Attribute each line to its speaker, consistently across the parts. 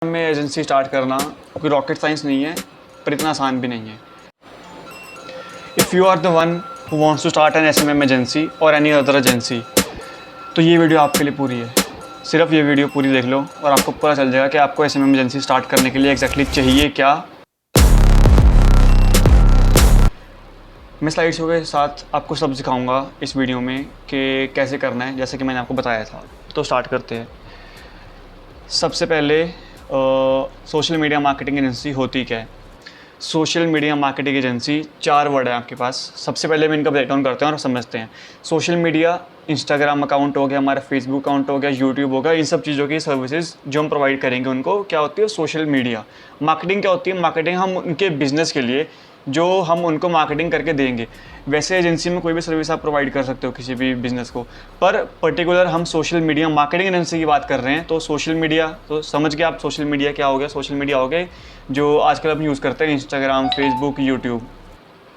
Speaker 1: में agency start करना कोई रॉकेट साइंस नहीं है, पर इतना आसान भी नहीं है। If you are the one who wants to start an SMM agency और एनी अदर एजेंसी, तो ये वीडियो आपके लिए पूरी है। सिर्फ ये वीडियो पूरी देख लो और आपको पता चल जाएगा कि आपको एसएमएम एजेंसी स्टार्ट करने के लिए एग्जैक्टली चाहिए क्या। मैं स्लाइड शो के साथ आपको सब सिखाऊंगा इस वीडियो में कि कैसे करना है, जैसे कि मैंने आपको बताया था। तो स्टार्ट करते हैं। सबसे पहले सोशल मीडिया मार्केटिंग एजेंसी होती क्या है। Social media marketing agency 4 word है आपके पास। सबसे पहले मैं इनका ब्रेकडाउन करते हैं और समझते हैं। सोशल मीडिया, इंस्टाग्राम अकाउंट हो गया, हमारा फेसबुक अकाउंट हो गया, यूट्यूब होगा, इन सब चीज़ों की सर्विसेज जो हम प्रोवाइड करेंगे उनको क्या होती है सोशल मीडिया। मार्केटिंग क्या होती है, मार्केटिंग हम उनके बिजनेस के लिए जो हम उनको मार्केटिंग करके देंगे। वैसे एजेंसी में कोई भी सर्विस आप प्रोवाइड कर सकते हो किसी भी बिज़नेस को, पर पर्टिकुलर हम सोशल मीडिया मार्केटिंग एजेंसी की बात कर रहे हैं। तो सोशल मीडिया तो समझ गए आप, सोशल मीडिया क्या हो गया। सोशल मीडिया हो गए जो आजकल हम यूज़ करते हैं, Instagram, Facebook, YouTube,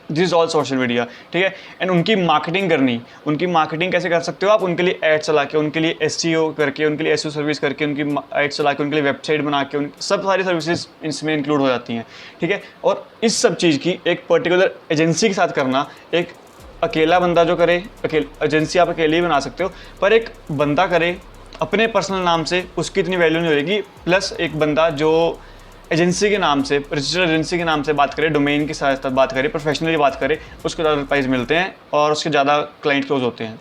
Speaker 1: this is all social media, ठीक है। एंड उनकी मार्केटिंग करनी, उनकी मार्केटिंग कैसे कर सकते हो आप, उनके लिए एड चला के, उनके लिए एसईओ करके, उनके लिए एसईओ सर्विस करके, उनकी एड चला के, उनके लिए वेबसाइट बना के, उन सब सारी सर्विसेज इसमें इंक्लूड हो जाती हैं, ठीक है। और इस सब चीज़ की एक पर्टिकुलर एजेंसी के साथ करना, एक अकेला बंदा जो करे, एजेंसी आप अकेले ही बना सकते हो, पर एक बंदा करे अपने पर्सनल नाम से, उसकी इतनी वैल्यू नहीं होगी। प्लस एक बंदा जो एजेंसी के नाम से, रजिस्टर्ड एजेंसी के नाम से बात करें, डोमेन के साथ बात करें, प्रोफेशनली बात करें, उसको ज़्यादा प्राइस मिलते हैं और उसके ज़्यादा क्लाइंट क्लोज होते हैं।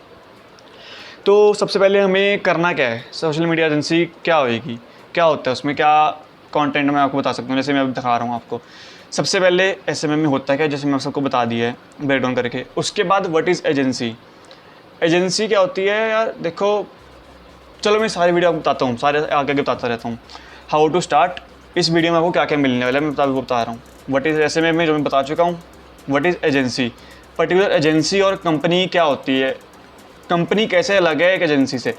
Speaker 1: तो सबसे पहले हमें करना क्या है, सोशल मीडिया एजेंसी क्या होएगी, क्या होता है उसमें, क्या कंटेंट मैं आपको बता सकता हूँ, जैसे मैं अभी दिखा रहा हूँ आपको। सबसे पहले एसएमएम में होता है क्या, जैसे मैं सबको बता दिया है ब्रेकडाउन करके। उसके बाद व्हाट इज़ एजेंसी। एजेंसी क्या होती है यार, देखो चलो मैं सारी वीडियो आपको बताता हूँ, सारे आगे बताता रहता हूँ। हाउ टू स्टार्ट, इस वीडियो में आपको क्या क्या मिलने वाला है मैं बता रहा हूँ। व्हाट इज़ एसएमएम में जो मैं बता चुका हूँ। What is agency, particular agency और कंपनी क्या होती है, कंपनी कैसे अलग है एक एजेंसी से।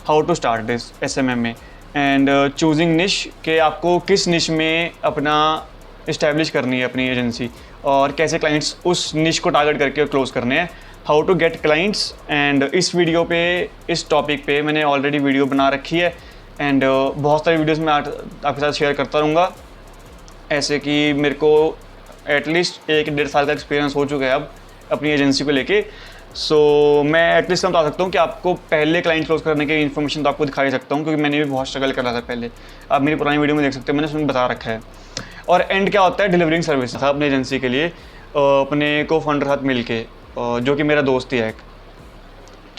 Speaker 1: How to start this SMM में। एंड चूजिंग निश, के आपको किस निश में अपना इस्टेब्लिश करनी है अपनी एजेंसी, और कैसे क्लाइंट्स उस निश को टारगेट करके क्लोज करने हैं। How to get clients. And इस वीडियो पे, इस टॉपिक पे मैंने ऑलरेडी वीडियो बना रखी है। एंड बहुत सारी वीडियोस मैं आपके साथ शेयर करता रहूँगा, ऐसे कि मेरे को एटलीस्ट 1-1.5 साल का एक्सपीरियंस हो चुका है अब अपनी एजेंसी को लेके। सो मैं एटलीस्ट मैं बता सकता हूँ कि आपको पहले क्लाइंट क्लोज करने की इन्फॉर्मेशन तो आपको दिखा ही सकता हूँ, क्योंकि मैंने भी बहुत स्ट्रगल करा था पहले। आप मेरी पुरानी वीडियो में देख सकते हो, मैंने उसमें बता रखा है। और एंड क्या होता है, डिलीवरिंग सर्विस था अपनी एजेंसी के लिए, अपने को फाउंडर साथ मिल के, जो कि मेरा दोस्त ही है एक,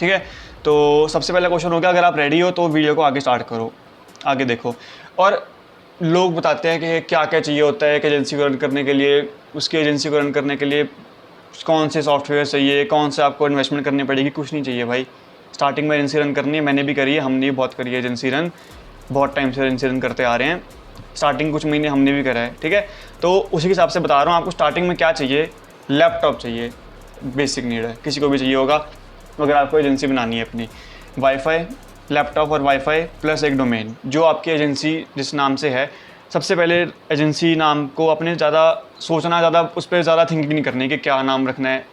Speaker 1: ठीक है। तो सबसे पहला क्वेश्चन हो गया, अगर आप रेडी हो तो वीडियो को आगे स्टार्ट करो, आगे देखो। और लोग बताते हैं कि क्या क्या चाहिए होता है एक एजेंसी को रन करने के लिए, उसकी एजेंसी को रन करने के लिए कौन से सॉफ्टवेयर चाहिए, कौन से आपको इन्वेस्टमेंट करनी पड़ेगी। कुछ नहीं चाहिए भाई, स्टार्टिंग में एजेंसी रन करनी है, मैंने भी करी है, हमने भी बहुत करी है एजेंसी रन, बहुत टाइम से एजेंसी रन करते आ रहे हैं। स्टार्टिंग कुछ महीने हमने भी करा है, ठीक है। तो उसी के हिसाब से बता रहा हूँ आपको स्टार्टिंग में क्या चाहिए। लैपटॉप चाहिए, बेसिक नीड है, किसी को भी चाहिए होगा अगर आपको एजेंसी बनानी है अपनी। वाईफाई, लैपटॉप और वाईफाई प्लस एक डोमेन जो आपकी एजेंसी जिस नाम से है। सबसे पहले एजेंसी नाम को अपने ज़्यादा सोचना, ज़्यादा उस पर ज़्यादा थिंकिंग नहीं करनी कि क्या नाम रखना है।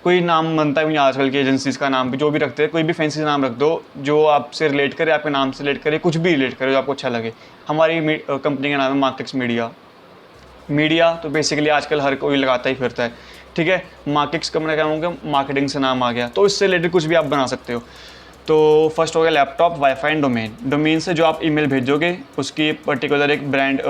Speaker 1: कोई नाम बनता भी नहीं आजकल की एजेंसीज़ का नाम भी, जो भी रखते हैं कोई भी फैंसी नाम रख दो जो आपसे रिलेट करे, आपके नाम से रिलेट करे, कुछ भी रिलेट करे जो आपको अच्छा लगे। हमारी कंपनी का नाम है मार्केटिक्स मीडिया। मीडिया तो बेसिकली आजकल हर कोई लगाता ही फिरता है, ठीक है। मार्केटिक्स का मैं क्या होगा, मार्केटिंग से नाम आ गया, तो इससे रिलेटेड कुछ भी आप बना सकते हो। तो फर्स्ट हो गया laptop, wifi and domain. Domain से जो आप ईमेल भेजोगे, उसकी पर्टिकुलर एक ब्रांड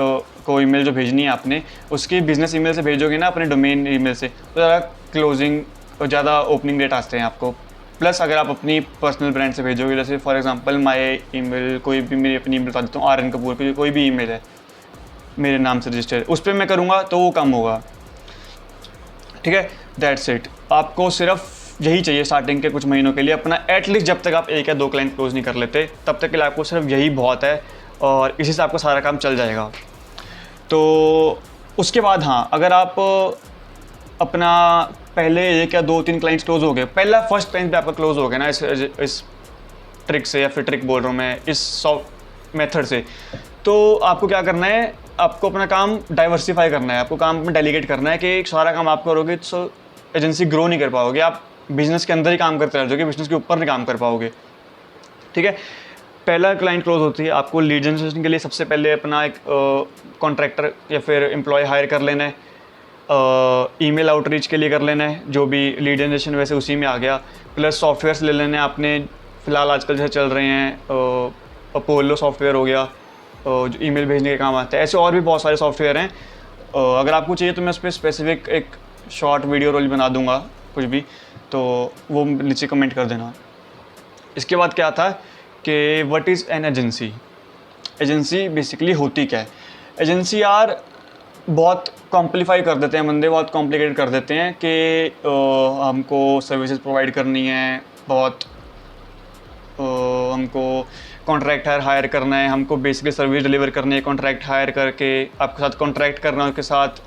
Speaker 1: को ईमेल जो भेजनी है आपने, उसकी बिजनेस ईमेल से भेजोगे ना अपने डोमेन ईमेल से, तो ज़्यादा क्लोजिंग, ज़्यादा ओपनिंग रेट आते हैं आपको। प्लस अगर आप अपनी पर्सनल ब्रांड से भेजोगे, जैसे फॉर एग्जांपल माय ईमेल, कोई भी मेरी अपनी ईमेल बता देता हूँ, RN कपूर की कोई भी ईमेल है मेरे नाम से रजिस्टर, उस पर मैं करूँगा तो वो कम होगा, ठीक है। That's it. आपको सिर्फ यही चाहिए स्टार्टिंग के कुछ महीनों के लिए अपना, एटलीस्ट जब तक आप 1 या 2 क्लाइंट क्लोज नहीं कर लेते तब तक के लिए आपको सिर्फ यही बहुत है, और इसी से आपका सारा काम चल जाएगा। तो उसके बाद हाँ, अगर आप अपना पहले 1 या 2-3 क्लाइंट्स क्लोज हो गए, पहला फर्स्ट क्लाइंट भी आपका क्लोज हो गया ना इस ट्रिक से, या फिर ट्रिक बोल रहा हूँ मैं, इस सॉफ्ट मेथड से, तो आपको क्या करना है, आपको अपना काम डाइवर्सिफाई करना है, आपको काम में डेलीगेट करना है कि सारा काम आप करोगे तो एजेंसी ग्रो नहीं कर पाओगे, आप बिजनेस के अंदर ही काम करते रह जाओगे, बिजनेस के ऊपर नहीं काम कर पाओगे, ठीक है। पहला क्लाइंट क्लोज होती है, आपको लीड जनरेशन के लिए सबसे पहले अपना एक कॉन्ट्रैक्टर या फिर एम्प्लॉय हायर कर लेना है, ईमेल आउटरीच के लिए कर लेना है, जो भी लीड जनरेशन वैसे उसी में आ गया, प्लस सॉफ्टवेयर्स ले लेने हैं आपने। फ़िलहाल आजकल जैसे चल रहे हैं अपोलो सॉफ्टवेयर हो गया, जो ईमेल भेजने के काम आता है, ऐसे और भी बहुत सारे सॉफ्टवेयर हैं। अगर आपको चाहिए तो मैं उस पर स्पेसिफिक एक शॉर्ट वीडियो रोल बना दूंगा कुछ भी, तो वो नीचे कमेंट कर देना। इसके बाद क्या था कि what is an agency. Agency basically होती क्या है। एजेंसी यार बहुत कॉम्प्लीफाई कर देते हैं बंदे, बहुत कॉम्प्लिकेटेड कर देते हैं कि हमको सर्विसेज प्रोवाइड करनी है, बहुत हमको कॉन्ट्रैक्ट हायर करना है, हमको बेसिकली सर्विस डिलीवर करनी है, कॉन्ट्रैक्ट हायर करके आपके साथ कॉन्ट्रैक्ट करना है, उसके साथ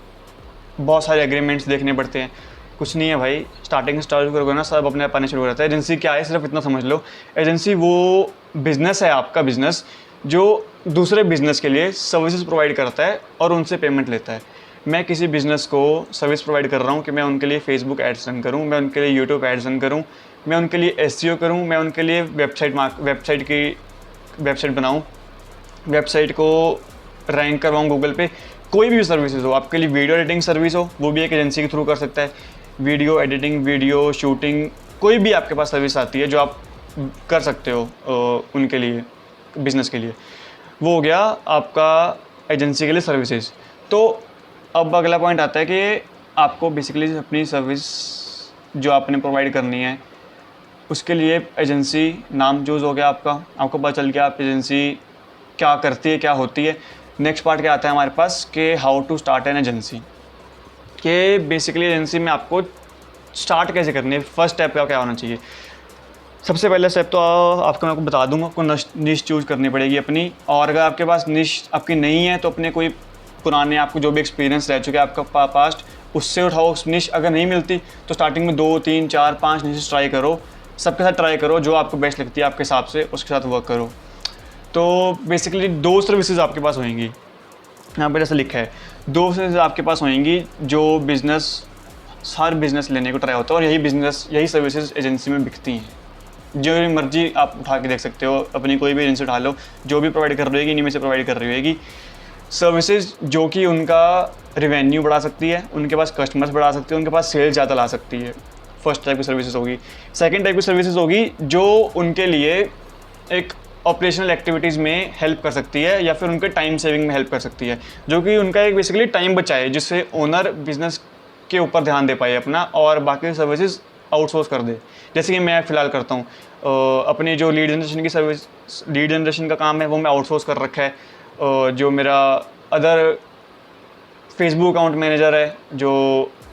Speaker 1: बहुत सारे एग्रीमेंट्स देखने पड़ते हैं। कुछ नहीं है भाई, स्टार्टिंग स्टार्ट करोगे ना सब अपने आप आने शुरू हो जाता है। एजेंसी क्या है, सिर्फ इतना समझ लो, एजेंसी वो बिज़नेस है, आपका बिज़नेस, जो दूसरे बिज़नेस के लिए सर्विसेज प्रोवाइड करता है और उनसे पेमेंट लेता है। मैं किसी बिज़नेस को सर्विस प्रोवाइड कर रहा हूँ कि मैं उनके लिए फेसबुक एड्स रन करूँ, मैं उनके लिए यूट्यूब एड्स रन करूँ, मैं उनके लिए एसईओ करूँ, मैं उनके लिए वेबसाइट बनाऊँ, वेबसाइट को रैंक करवाऊँ गूगल पे। कोई भी सर्विसेज हो, आपके लिए वीडियो एडिटिंग सर्विस हो, वो भी एक एजेंसी के थ्रू कर सकता है। वीडियो एडिटिंग, वीडियो शूटिंग, कोई भी आपके पास सर्विस आती है जो आप कर सकते हो उनके लिए, बिज़नेस के लिए, वो हो गया आपका एजेंसी के लिए सर्विसेज। तो अब अगला पॉइंट आता है कि आपको बेसिकली अपनी सर्विस जो आपने प्रोवाइड करनी है उसके लिए एजेंसी नाम चूज़ हो गया आपका, आपको पता चल गया आप एजेंसी क्या करती है, क्या होती है। नेक्स्ट पार्ट क्या आता है हमारे पास कि how to start an agency, कि बेसिकली एजेंसी में आपको स्टार्ट कैसे करनी है, फर्स्ट स्टेप क्या होना चाहिए। सबसे पहला स्टेप तो आपको मैं बता दूंगा, आपको निश चूज़ करनी पड़ेगी अपनी, और अगर आपके पास निश आपकी नहीं है तो अपने कोई पुराने आपको जो भी एक्सपीरियंस रह चुके हैं आपका पास्ट, उससे उठाओ निश। अगर नहीं मिलती तो स्टार्टिंग में 2, 3, 4, 5 निश ट्राई करो, सबके साथ ट्राई करो, जो आपको बेस्ट लगती है आपके हिसाब से उसके साथ वर्क करो। तो बेसिकली 2 सर्विसेज आपके पास होंगी, यहाँ पर जैसे लिखा है 2 सर्विसेज आपके पास होंगी जो बिज़नेस, हर बिज़नेस लेने को ट्राई होता है, और यही सर्विसेज एजेंसी में बिकती हैं। जो भी मर्जी आप उठा के देख सकते हो, अपनी कोई भी एजेंसी उठा लो, जो भी प्रोवाइड कर रही होगी इन्हीं में से प्रोवाइड कर रही होगी सर्विसेज, जो कि उनका रिवेन्यू बढ़ा सकती है, उनके पास कस्टमर्स बढ़ा सकती है, उनके पास सेल ज़्यादा ला सकती है। फर्स्ट टाइप की सर्विसेज होगी। सेकंड टाइप की सर्विसेज होगी जो उनके लिए एक ऑपरेशनल एक्टिविटीज़ में हेल्प कर सकती है या फिर उनके टाइम सेविंग में हेल्प कर सकती है, जो कि उनका एक बेसिकली टाइम बचाए, जिससे ओनर बिजनेस के ऊपर ध्यान दे पाए अपना, और बाकी सर्विसेज आउटसोर्स कर दे। जैसे कि मैं फ़िलहाल करता हूँ, अपनी जो लीड जनरेशन की सर्विस, लीड जनरेशन का काम है वो मैं आउटसोर्स कर रखा है। जो मेरा अदर फेसबुक अकाउंट मैनेजर है जो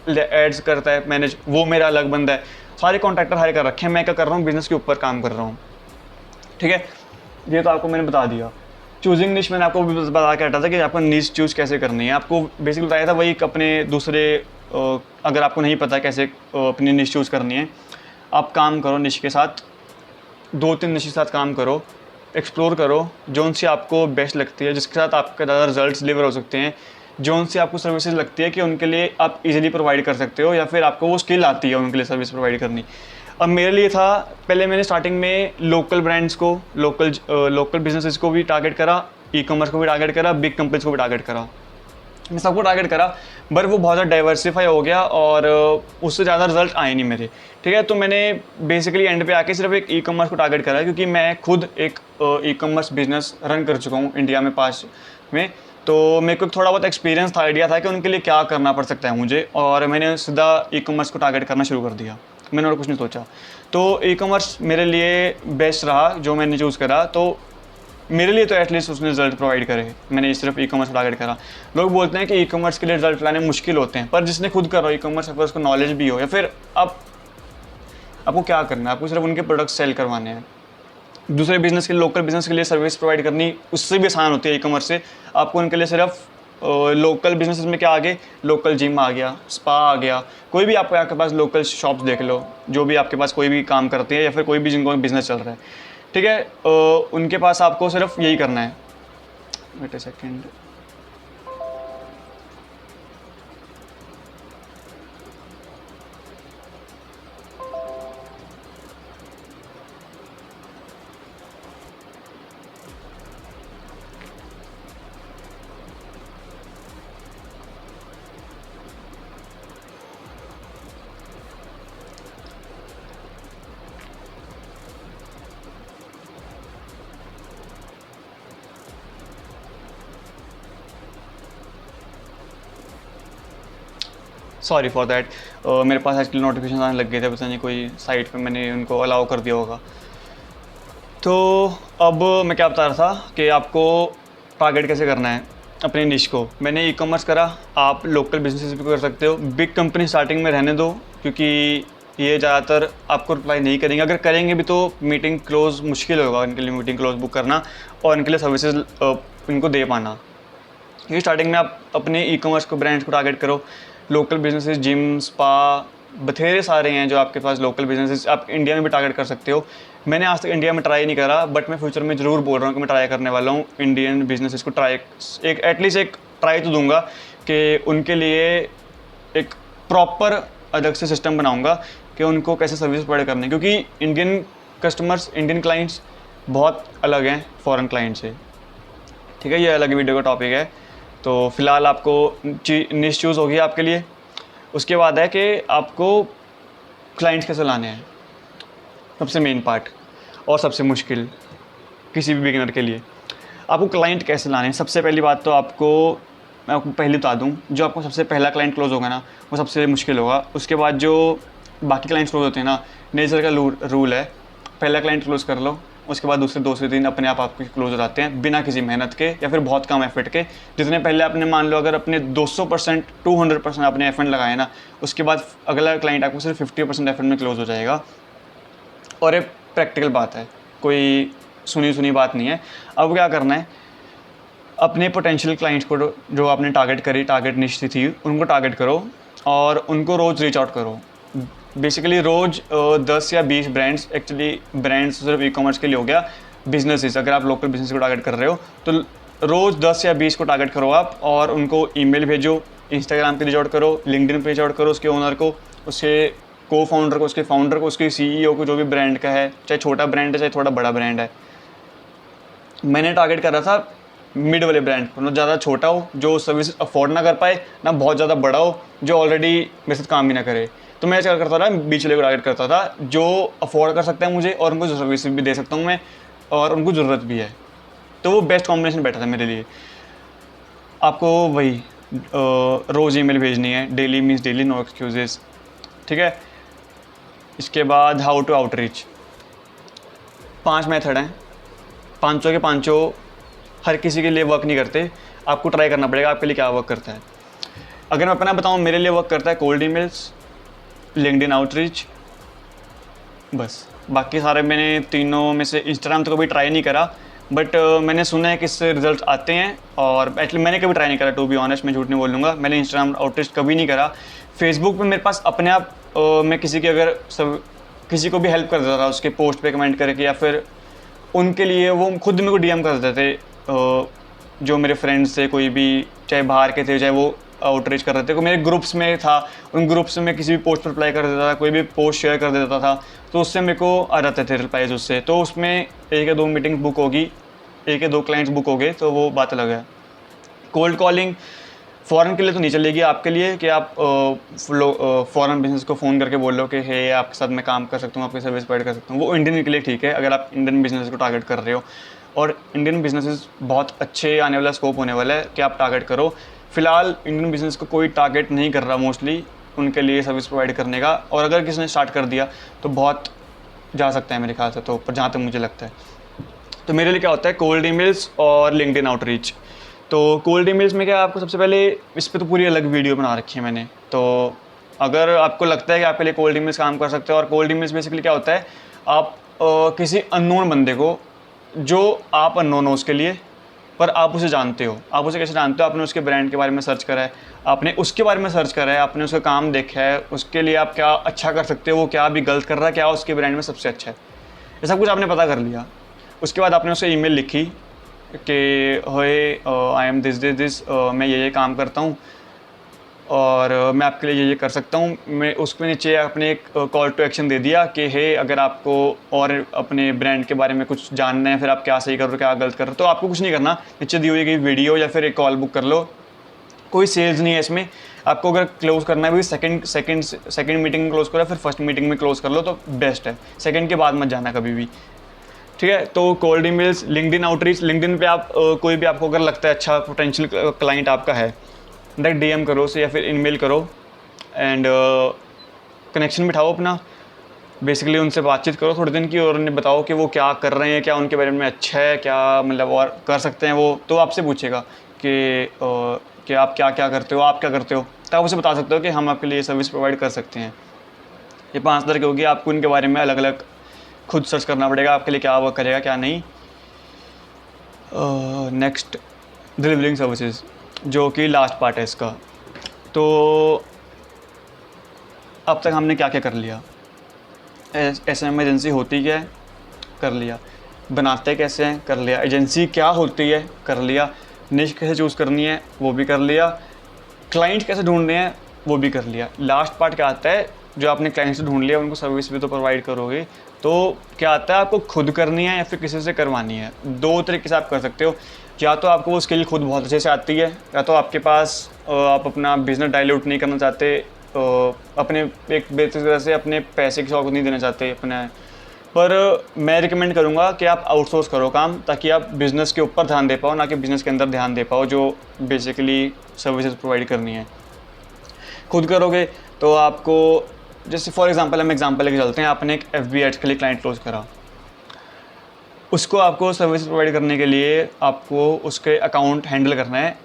Speaker 1: एड्स करता है मैनेज, वो मेरा अलग बंदा है। सारे कॉन्ट्रैक्टर हायर कर रखे हैं, मैं क्या कर रहा हूँ, बिज़नेस के ऊपर काम कर रहा हूँ। ठीक है, ये तो आपको मैंने बता दिया। चूजिंग निश मैंने आपको बता के हटा था कि आपको निश चूज़ कैसे करनी है, आपको बेसिकली बताया था वही अपने दूसरे, अगर आपको नहीं पता कैसे अपनी निश चूज़ करनी है, आप काम करो निश के साथ, 2-3 निश के साथ काम करो, एक्सप्लोर करो, जो उनसे आपको बेस्ट लगती है, जिसके साथ आपके ज़्यादा रिजल्ट्स डिलीवर हो सकते हैं, जो उनसे आपको सर्विसेज लगती है कि उनके लिए आप इजीली प्रोवाइड कर सकते हो, या फिर आपको वो स्किल आती है उनके लिए सर्विस प्रोवाइड करनी। अब मेरे लिए था, पहले मैंने स्टार्टिंग में लोकल ब्रांड्स को, लोकल बिजनेसेस को भी टारगेट करा, ई-कॉमर्स को भी टारगेट करा, बिग कंपनीज को भी टारगेट करा, मैं सबको टारगेट करा, बट वो बहुत ज़्यादा डाइवर्सिफाई हो गया और उससे ज़्यादा रिजल्ट आए नहीं मेरे। ठीक है, तो मैंने बेसिकली एंड पे आके सिर्फ एक ई-कॉमर्स को टारगेट करा, क्योंकि मैं खुद एक ई-कॉमर्स बिजनेस रन कर चुका हूँ इंडिया में पास में, तो मेरे को थोड़ा बहुत एक्सपीरियंस था, आइडिया था कि उनके लिए क्या करना पड़ सकता है मुझे, और मैंने सीधा ई-कॉमर्स को टारगेट करना शुरू कर दिया, मैंने और कुछ नहीं सोचा। तो ई-कॉमर्स मेरे लिए बेस्ट रहा जो मैंने चूज़ करा, तो मेरे लिए तो एटलीस्ट उसने रिजल्ट प्रोवाइड करे। मैंने सिर्फ ई-कॉमर्स को टारगेट करा। लोग बोलते हैं कि ई-कॉमर्स के लिए रिजल्ट लाने मुश्किल होते हैं, पर जिसने खुद करो ई-कॉमर्स, अगर उसको नॉलेज भी हो, या फिर आपको क्या करना है, आपको सिर्फ उनके प्रोडक्ट सेल करवाने हैं। दूसरे बिजनेस के लिए, लोकल बिजनेस के लिए सर्विस प्रोवाइड करनी उससे भी आसान होती है ई-कॉमर्स से। आपको उनके लिए सिर्फ लोकल बिजनेस में क्या आ गए, लोकल जिम आ गया, स्पा आ गया, कोई भी आपके पास लोकल शॉप्स देख लो, जो भी आपके पास कोई भी काम करते हैं या फिर कोई भी जिनको बिजनेस चल रहा है, ठीक है, उनके पास आपको सिर्फ यही करना है। Wait a second, sorry for that. मेरे पास एक्चुअली नोटिफिकेशन आने लग गए थे, पता नहीं कोई साइट पे मैंने उनको अलाउ कर दिया होगा। तो अब मैं क्या बता रहा था कि आपको टारगेट कैसे करना है अपने निश को। मैंने ई कॉमर्स करा, आप लोकल बिजनेसेस भी कर सकते हो। बिग कंपनी स्टार्टिंग में रहने दो, क्योंकि ये ज़्यादातर आपको रिप्लाई नहीं करेंगे। अगर करेंगे भी तो मीटिंग क्लोज मुश्किल होगा इनके लिए, मीटिंग क्लोज बुक करना और इनके लिए सर्विसेज इनको दे पाना। ये स्टार्टिंग में आप अपने ई कॉमर्स को, ब्रांड्स को टारगेट करो। लोकल बिजनेसेस, जिम, स्पा, बथेरे सारे हैं जो आपके पास लोकल बिजनेसेस आप इंडिया में भी टारगेट कर सकते हो। मैंने आज तक इंडिया में ट्राई नहीं करा, बट मैं फ्यूचर में ज़रूर बोल रहा हूँ कि मैं ट्राई करने वाला हूँ इंडियन बिजनेसेस को ट्राई, एक एटलीस्ट एक ट्राई तो दूंगा कि उनके लिए एक प्रॉपर अलग से सिस्टम बनाऊंगा कि उनको कैसे सर्विस प्रोवाइड करनी है, क्योंकि इंडियन कस्टमर्स, इंडियन क्लाइंट्स बहुत अलग हैं फॉरेन क्लाइंट से। ठीक है, ये अलग वीडियो का टॉपिक है। तो फिलहाल आपको निश चूज़ होगी आपके लिए। उसके बाद है कि आपको क्लाइंट्स कैसे लाने हैं, सबसे मेन पार्ट और सबसे मुश्किल किसी भी बिगिनर के लिए। आपको क्लाइंट कैसे लाने हैं, सबसे पहली बात तो मैं आपको पहले बता दूं, जो आपको सबसे पहला क्लाइंट क्लोज होगा ना, वो सबसे मुश्किल होगा। उसके बाद जो बाकी क्लाइंट्स क्लोज होते हैं ना, नेचर का रूल है, पहला क्लाइंट क्लोज कर लो, उसके बाद दूसरे 2 से 3 अपने आप आपके क्लोज हो जाते हैं बिना किसी मेहनत के या फिर बहुत कम एफर्ट के। जितने पहले आपने, मान लो अगर अपने 200% 200% आपने एफर्ट लगाए ना, उसके बाद अगला क्लाइंट आपको सिर्फ 50% एफर्ट में क्लोज हो जाएगा। और ये प्रैक्टिकल बात है, कोई सुनी बात नहीं है। अब क्या करना है, अपने पोटेंशियल क्लाइंट्स को जो आपने टारगेट निश्चित थी, उनको टारगेट करो और उनको रोज़ रीच आउट करो। बेसिकली रोज़ 10 या 20 ब्रांड्स, एक्चुअली ब्रांड्स सिर्फ ई कॉमर्स के लिए हो गया, बिजनेसेस अगर आप लोकल बिजनेस को टारगेट कर रहे हो तो रोज़ 10 या 20 को टारगेट करो आप, और उनको ईमेल भेजो, इंस्टाग्राम पे रीच आउट करो, लिंक्डइन पे रीच आउट करो, उसके ओनर को, उसके को फाउंडर को, उसके फाउंडर को, उसके CEO को, जो भी ब्रांड का है, चाहे छोटा ब्रांड है चाहे थोड़ा बड़ा ब्रांड है। मैंने टारगेट कर रहा था मिड वाले ब्रांड को, ना ज़्यादा छोटा हो जो सर्विस अफोर्ड ना कर पाए, ना बहुत ज़्यादा बड़ा हो जो ऑलरेडी मेरे साथ काम भी ना करे। तो मैं क्या करता था, बीच वाले को टारगेट करता था जो अफोर्ड कर सकता है मुझे और उनको सर्विस भी दे सकता हूँ मैं और उनको ज़रूरत भी है। तो वो बेस्ट कॉम्बिनेशन बैठा था मेरे लिए। आपको वही रोज़ ईमेल भेजनी है, daily means daily, no excuses. ठीक है, इसके बाद हाउ टू आउटरीच। 5 मेथड हैं, पाँचों के पाँचों हर किसी के लिए वर्क नहीं करते। आपको ट्राई करना पड़ेगा आपके लिए क्या वर्क करता है। अगर मैं अपना बताऊं, मेरे लिए वर्क करता है कोल्ड ईमेल्स, लिंक्डइन आउटरीच, बस। बाकी सारे मैंने तीनों में से इंस्टाग्राम तो कभी ट्राई नहीं करा, बट मैंने सुना है कि इससे रिजल्ट आते हैं। और एक्चुअली मैंने कभी ट्राई नहीं करा, टू बी ऑनेस्ट, मैं झूठ नहीं बोलूँगा, मैंने इंस्टाग्राम आउटरीच कभी नहीं करा। फेसबुक पे मेरे पास अपने आप मैं किसी को भी हेल्प कर देता था उसके पोस्ट पे कमेंट करके, या फिर उनके लिए वो खुद मेरे को DM कर देते थे। जो मेरे फ्रेंड्स थे, कोई भी, चाहे बाहर के थे चाहे वो आउटरीच कर रहे थे, कोई मेरे ग्रुप्स में था, उन ग्रुप्स में किसी भी पोस्ट पर रिप्लाई कर देता था, कोई भी पोस्ट शेयर कर देता था, तो उससे मेरे को आ जाते थे रिप्लाईज उससे। तो उसमें 1 या 2 मीटिंग्स बुक होगी, 1 या 2 क्लाइंट्स बुक हो गए, तो वो बात अलग है। कोल्ड कॉलिंग फ़ॉरेन के लिए तो नहीं चलेगी, आपके लिए कि आप फ़ॉरेन बिजनेस को फ़ोन करके बोल लो कि हे आपके साथ मैं काम कर सकता हूँ, आपकी सर्विस प्रोवाइड कर सकता हूँ। वो इंडियन के लिए ठीक है अगर आप इंडियन बिजनेस को टारगेट कर रहे हो, और इंडियन बिजनेसेस बहुत अच्छे आने वाला स्कोप होने वाला है कि आप टारगेट करो। फ़िलहाल इंडियन बिजनेस को कोई टारगेट नहीं कर रहा मोस्टली उनके लिए सर्विस प्रोवाइड करने का, और अगर किसी ने स्टार्ट कर दिया तो बहुत जा सकता है मेरे ख्याल से, तो ऊपर जहाँ तक मुझे लगता है। तो मेरे लिए क्या होता है, कोल्ड ईमेल्स और लिंक्डइन आउटरीच। तो कोल्ड ईमेल्स में क्या, आपको सबसे पहले इस पर तो पूरी अलग वीडियो बना रखी है मैंने। तो अगर आपको लगता है कि आपके लिए कोल्ड ईमेल्स काम कर सकते हो, और कोल्ड ईमेल्स बेसिकली क्या होता है, आप किसी अननोन बंदे को, जो आप अननोन हो उसके लिए, पर आप उसे जानते हो। आप उसे कैसे जानते हो, आपने उसके ब्रांड के बारे में सर्च करा है, आपने उसके बारे में सर्च करा है, आपने उसका काम देखा है, उसके लिए आप क्या अच्छा कर सकते हो, वो क्या भी गलत कर रहा है, क्या उसके ब्रांड में सबसे अच्छा है, ये सब कुछ आपने पता कर लिया। उसके बाद आपने उसे ईमेल लिखी कि होए आई एम दिस, मैं ये काम करता हूँ और मैं आपके लिए ये कर सकता हूँ। मैं उसके नीचे आपने एक कॉल टू एक्शन दे दिया कि हे अगर आपको और अपने ब्रांड के बारे में कुछ जानना है, फिर आप क्या सही कर रहे हो क्या गलत कर रहे हो, तो आपको कुछ नहीं करना, नीचे दी हुई गई वीडियो या फिर एक कॉल बुक कर लो। कोई सेल्स नहीं है इसमें। आपको अगर क्लोज़ करना है भी सेकंड मीटिंग में क्लोज़ करो, फिर फर्स्ट मीटिंग में क्लोज़ कर लो तो बेस्ट है, सेकंड के बाद मत जाना कभी भी। ठीक है, तो cold emails, LinkedIn outreach. LinkedIn पे आप कोई भी आपको अगर लगता है अच्छा पोटेंशियल क्लाइंट आपका है, डायरेक्ट DM करो उसे या फिर ईमेल करो एंड कनेक्शन बिठाओ अपना, बेसिकली उनसे बातचीत करो थोड़े दिन की, और उन्हें बताओ कि वो क्या कर रहे हैं, क्या उनके बारे में अच्छा है, क्या मतलब और कर सकते हैं वो। तो आपसे पूछेगा कि आप क्या क्या करते हो, आप क्या करते हो, तो आप उसे बता सकते हो कि हम आपके लिए सर्विस प्रोवाइड कर सकते हैं। ये 5 तरह की होगी, आपको इनके बारे में अलग अलग खुद सर्च करना पड़ेगा आपके लिए क्या वर्क करेगा क्या नहीं। नेक्स्ट, डिलीवरिंग सर्विसेज, जो कि लास्ट पार्ट है इसका। तो अब तक हमने क्या क्या कर लिया, एसएम एजेंसी होती क्या है, कर लिया। बनाते कैसे हैं, कर लिया। एजेंसी क्या होती है, कर लिया। निश कैसे चूज़ करनी है, वो भी कर लिया। क्लाइंट कैसे ढूंढने हैं, वो भी कर लिया। लास्ट पार्ट क्या आता है, जो आपने क्लाइंट से ढूंढ लिया उनको सर्विस भी तो प्रोवाइड करोगे, तो क्या आता है, आपको खुद करनी है या फिर किसी से करवानी है। 2 तरीके से आप कर सकते हो, या तो आपको वो स्किल खुद बहुत अच्छे से आती है, या तो आपके पास आप अपना बिजनेस डाइल्यूट नहीं करना चाहते, अपने एक बेसिक तरह से अपने पैसे की शौक नहीं देना चाहते अपने। पर मैं रिकमेंड करूँगा कि आप आउटसोर्स करो काम, ताकि आप बिज़नेस के ऊपर ध्यान दे पाओ, ना कि बिज़नेस के अंदर ध्यान दे पाओ, जो बेसिकली सर्विसेज प्रोवाइड करनी है। खुद करोगे तो आपको, जैसे फॉर एग्जांपल हम एग्जांपल लेके चलते हैं, आपने एक FB एड्स के लिए क्लाइंट क्लोज करा, उसको आपको सर्विस प्रोवाइड करने के लिए आपको उसके अकाउंट हैंडल करना है,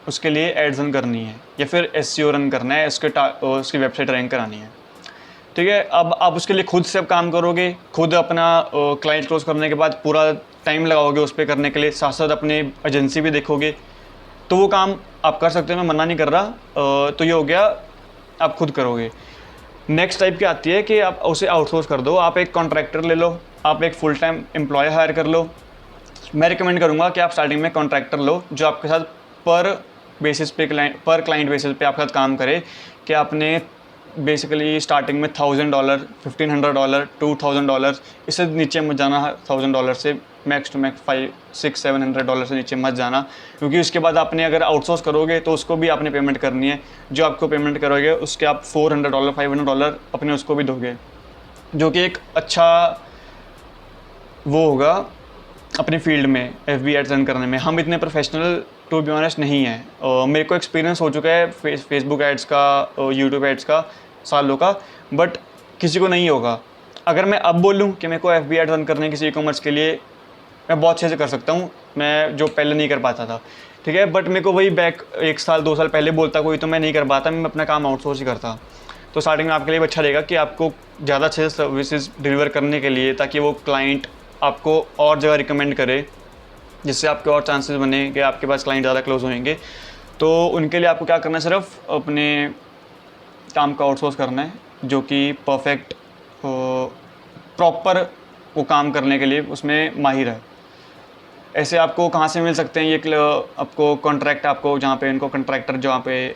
Speaker 1: उसके लिए एड्स रन करनी है, या फिर SEO रन करना है, उसकी वेबसाइट रैंक करानी है। ठीक है, अब आप उसके लिए खुद से अब काम करोगे, खुद अपना क्लाइंट क्लोज करने के बाद पूरा टाइम लगाओगे उस पर करने के लिए, साथ साथ अपने एजेंसी भी देखोगे, तो वो काम आप कर सकते हो, मैं मना नहीं कर रहा। तो ये हो गया, आप खुद करोगे। नेक्स्ट टाइप की आती है कि आप उसे आउटसोर्स कर दो, आप एक कॉन्ट्रैक्टर ले लो, आप एक फुल टाइम एम्प्लॉय हायर कर लो। मैं रिकमेंड करूँगा कि आप स्टार्टिंग में कॉन्ट्रैक्टर लो, जो आपके साथ पर क्लाइंट बेसिस पे आपके साथ काम करे, कि आपने बेसिकली स्टार्टिंग में $1000, $1500, $2000, इससे नीचे मत जाना। $1000 से मैक्स टू मैक्स $500-600-700 से नीचे मत जाना, क्योंकि उसके बाद आपने अगर आउटसोर्स करोगे तो उसको भी आपने पेमेंट करनी है। जो आपको पेमेंट करोगे उसके आप $400, $500 अपने उसको भी दोगे, जो कि एक अच्छा वो होगा अपनी फील्ड में FB एड्स रन करने में। हम इतने प्रोफेशनल टू बी ऑनेस्ट नहीं हैं। मेरे को एक्सपीरियंस हो चुका है फेसबुक एड्स का, यूट्यूब एड्स का, सालों का, बट किसी को नहीं होगा। अगर मैं अब बोलूँ कि मेरे को FB एड्स रन करने किसी ई-कॉमर्स के लिए, मैं बहुत अच्छे से कर सकता हूँ, मैं जो पहले नहीं कर पाता था। ठीक है, बट मेरे को वही बैक 1 साल 2 साल पहले बोलता कोई तो मैं नहीं कर पाता, मैं अपना काम आउटसोर्स ही करता। तो स्टार्टिंग में आपके लिए अच्छा रहेगा कि आपको ज़्यादा अच्छे से सर्विसेज डिलीवर करने के लिए, ताकि वो क्लाइंट आपको और जगह रिकमेंड करे, जिससे आपके और चांसेस बने कि आपके पास क्लाइंट ज़्यादा क्लोज होंगे। तो उनके लिए आपको क्या करना है, सिर्फ अपने काम का आउटसोर्स करना है, जो कि परफेक्ट प्रॉपर वो काम करने के लिए उसमें माहिर है। ऐसे आपको कहाँ से मिल सकते हैं ये आपको कॉन्ट्रैक्ट, आपको जहाँ पे इनको कॉन्ट्रैक्टर जहाँ पे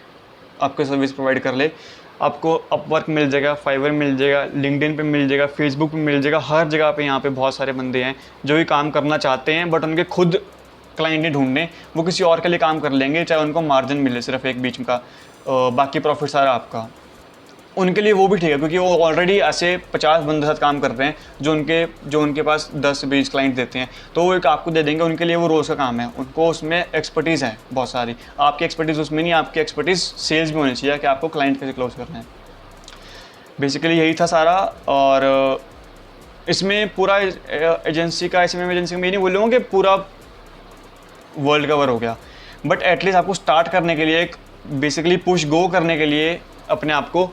Speaker 1: आपको सर्विस प्रोवाइड कर ले, आपको अपवर्क मिल जाएगा, फाइवर मिल जाएगा, लिंक्डइन पे मिल जाएगा, फेसबुक पे मिल जाएगा, हर जगह पे यहाँ पे बहुत सारे बंदे हैं जो भी काम करना चाहते हैं, बट उनके खुद क्लाइंट नहीं ढूंढने, वो किसी और के लिए काम कर लेंगे, चाहे उनको मार्जिन मिले सिर्फ एक बीच का, बाकी प्रॉफिट सारा आपका। उनके लिए वो भी ठीक है, क्योंकि वो ऑलरेडी ऐसे 50 बंदे साथ काम कर रहे हैं जो उनके पास 10-20 क्लाइंट देते हैं, तो वो एक आपको दे देंगे। उनके लिए वो रोज़ का काम है, उनको उसमें एक्सपर्टीज़ है बहुत सारी। आपकी एक्सपर्टीज़ उसमें नहीं, आपकी एक्सपर्टीज़ सेल्स में होनी चाहिए कि आपको क्लाइंट कैसे क्लोज करना है। बेसिकली यही था सारा। और इसमें पूरा एजेंसी का, इसमें एजेंसी में ये नहीं बोलूँगा कि पूरा वर्ल्ड कवर हो गया, बट एटलीस्ट आपको स्टार्ट करने के लिए, एक बेसिकली पुश गो करने के लिए अपने आप को,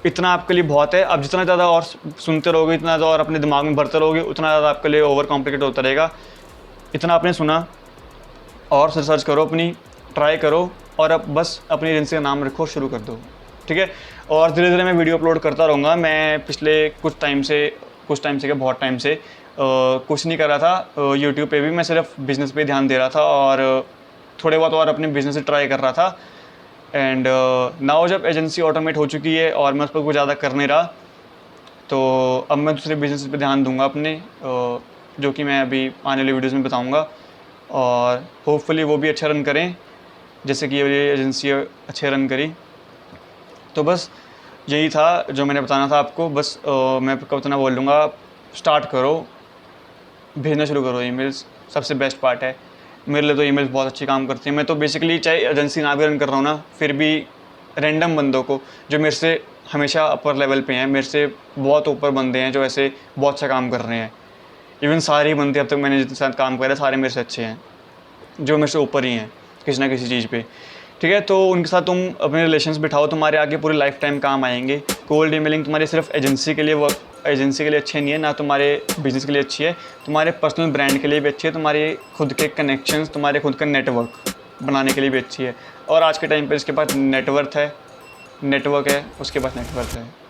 Speaker 1: इतना आपके लिए बहुत है। अब जितना ज़्यादा और सुनते रहोगे, इतना ज़्यादा और अपने दिमाग में भरते रहोगे, उतना ज़्यादा आपके लिए ओवर कॉम्प्लिकेट होता रहेगा। इतना आपने सुना, और रिसर्च करो, अपनी ट्राई करो, और अब बस अपनी एजेंसी का नाम रखो, शुरू कर दो। ठीक है, और धीरे धीरे मैं वीडियो अपलोड करता रहूँगा। मैं पिछले कुछ टाइम से क्या बहुत टाइम से कुछ नहीं कर रहा था यूट्यूब पे भी, मैं सिर्फ बिज़नेस पे ध्यान दे रहा था, और थोड़े बहुत और अपने बिज़नेस से ट्राई कर रहा था। एंड नाउ जब एजेंसी ऑटोमेट हो चुकी है और मैं उस पर कुछ ज़्यादा कर नहीं रहा, तो अब मैं दूसरे बिज़नेस पे ध्यान दूंगा अपने, जो कि मैं अभी आने वाली वीडियोज़ में बताऊंगा, और होपफुली वो भी अच्छा रन करें जैसे कि ये एजेंसी अच्छे रन करी। तो बस यही था जो मैंने बताना था आपको। बस मैं कब इतना बोल लूँगा, स्टार्ट करो, भेजना शुरू करो ईमेल्स, सबसे बेस्ट पार्ट है। मेरे लिए तो ईमेल्स बहुत अच्छी काम करती हैं। मैं तो बेसिकली चाहे एजेंसी ना भी रन कर रहा हूँ ना, फिर भी रैंडम बंदों को जो मेरे से हमेशा अपर लेवल पे हैं, मेरे से बहुत ऊपर बंदे हैं जो ऐसे बहुत अच्छा काम कर रहे हैं। इवन सारे ही बंदे अब तक मैंने जिनके साथ काम करा है सारे मेरे से अच्छे हैं, जो मेरे से ऊपर ही हैं किसी ना किसी चीज़ पे। ठीक है, तो उनके साथ तुम अपने रिलेशंस बिठाओ, तुम्हारे आगे पूरी लाइफ टाइम काम आएंगे। कोल्ड ईमेलिंग तुम्हारी सिर्फ एजेंसी के लिए अच्छी नहीं है, ना तुम्हारे बिजनेस के लिए अच्छी है, तुम्हारे पर्सनल ब्रांड के लिए भी अच्छी है, तुम्हारे खुद के कनेक्शंस, तुम्हारे खुद का नेटवर्क बनाने के लिए भी अच्छी है। और आज के टाइम पे इसके पास नेटवर्क है, उसके पास नेटवर्क है।